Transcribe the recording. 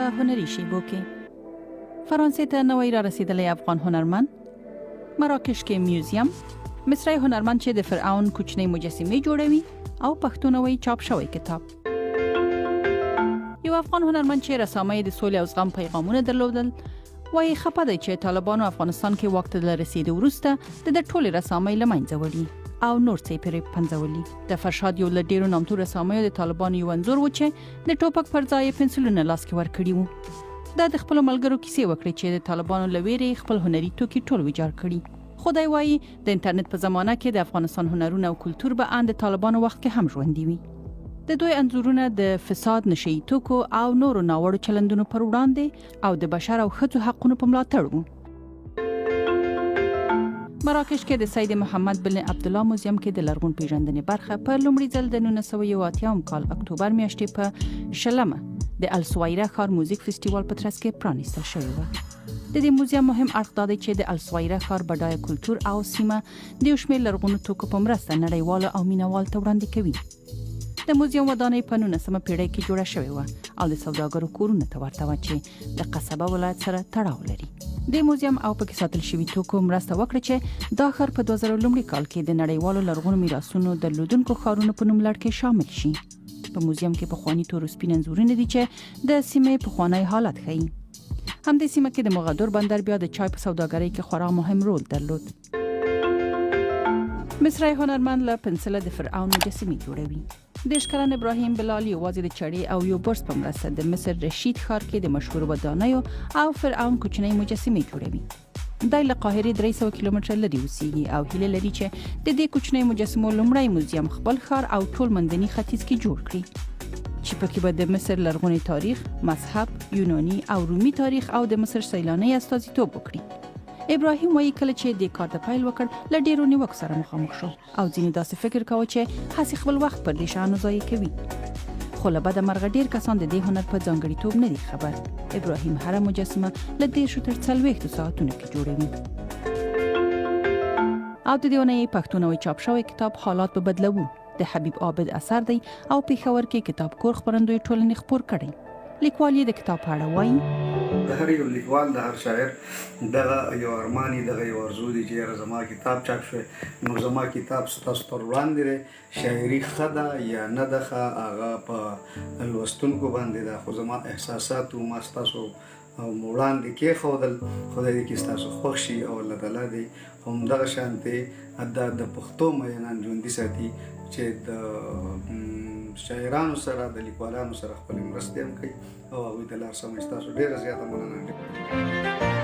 په هنري شیبو کې. فرانسې ته نوی را رسیدلی افغان هنرمند، مراکش کې میوزیم، مصری هنرمند چې د فرعون کوچنۍ مجسمې جوړوي او پښتو نوی چاپ شوی کتاب. یو افغان هنرمند چې رسامۍ د سولې او زغم پیغامونه درلودل وایي خپه دی چې طالبانو افغانستان کې واک ته د رسیدو وروسته د ټولې رسامۍ له منځه وړي او نور څه پرې پنځولي. د فرشاد یو له ډېرو نامتو رسامیو د طالبانو یو انځور و چې د ټوپک پر ځای پنسلونه لاس کې ورکړي وو. دا د خپلو ملګرو کیسې وکړي چې د طالبانو له ویرې خپل هنري توکي ټول ویجاړ کړي. خدای وایي د انټرنیټ په زمانه کې د افغانستان هنرونه او کلتور به ان د طالبانو وخت کې هم ژوندي وي. د دوی انځورونه د فساد، نشئی توکو او نورو ناوړو چلندونو پر وړاندې او د بشر او ښځو حقونو په ملاتړ وو. مراکش کې د سید محمد بن عبدالله موزیم کې د لرغون پیژندنې برخه په لومړي ځل د 1981 کال اکتوبر میاشتې په شلمه د السوایره ښار موزیک فستیوال په ترڅ کې پرانیستل شوی و. د دې موزیم مهم اړخ دا دی چې د السوایره ښار بډایه کلتور او سیمه د یو شمېر لرغونو توکو په مرسته نړیوالو او مینوال ته وړاندې کوي. د موزیم ودانۍ په 19مه پیړۍ کې جوړه شوې و او د سوداګرو کورونه ته ورته و چې د قصبه ولایت سره تړاو لري. د موزیم او پکې ساتل شوي توکو مرسته وکړه چې دا ښار په 2000 لومړي کال کې د نړیوالو لرغونو میراثونو درلودونکو ښارونو په نوم لړ کې شامل شي. په موزیم کې پخواني تور سپین انځورونه دي چې د سیمې پخوانی حالت ښیي. همدې سیمه کې د مغدور بندر بیا د چای په سوداګرۍ کې خورا مهم رول درلود. مصری هنرمند له پنسله د فرعون مجسمې جوړوي. د اشکران ابراهیم بلالی یوازې د چړې او یو برس په مرسته د مصر رشید ښار کې د مشهور ودانیو او فرعون کوچنۍ مجسمې جوړوي. دا له قاهرې 300 کیلومتره لري اوسېږي او هیله لري چې د دې کوچنۍ مجسمو لومړی موزیم خپل ښار او ټول منځني ختیځ کې جوړ کړي چې پکې به د مصر لرغونی تاریخ، مذهب، یوناني او رومي تاریخ او د مصر سیلانۍ استازیتوب وکړي. ابراهیم وایي کله چې د کار د پیل وکړ له ډیرو نیوکو سره مخامخ شو او ځینې داسې فکر کاوه چې هسې خپل وخت پر دې شیانو ضایع کوي. خو له بده مرغه ډیر کسان د دې هنر په ځانګړیتوب نه دي خبر. ابراهیم هره مجسمه له 10 تر 40 ساعتونو کې جوړوي. او د دې اونۍ پښتو نوی چاپ شوی کتاب حالات به بدلوو د حبیب عابد اثر دی او پېښور کې کتاب کور خپرندوی ټولنې خپور کړی. لیکوال یې د کتاب په اړه وایي د هر یو لیکوال د هر شاعر دغه یو ارمانی دغه یو ارزو دی چې زما کتاب چاپ شوی نو زما کتاب ستاسو پر وړاندې دی. شاعري ښه ده یا نه ده ښه هغه په لوستونکو باندې ده، خو زما احساسات ما ستاسو وړاندې کېښودل. خدای دې کې ستاسو خوښ شي او الله تعالی دې همدغه شانتې د پښتو مینان ژوندي ساتي چې د شاعرانو سره د لیکوالانو سره خپل مرستې هم کوي او هغوی ته لار سموي. ستاسو ډېره زیاته مننه.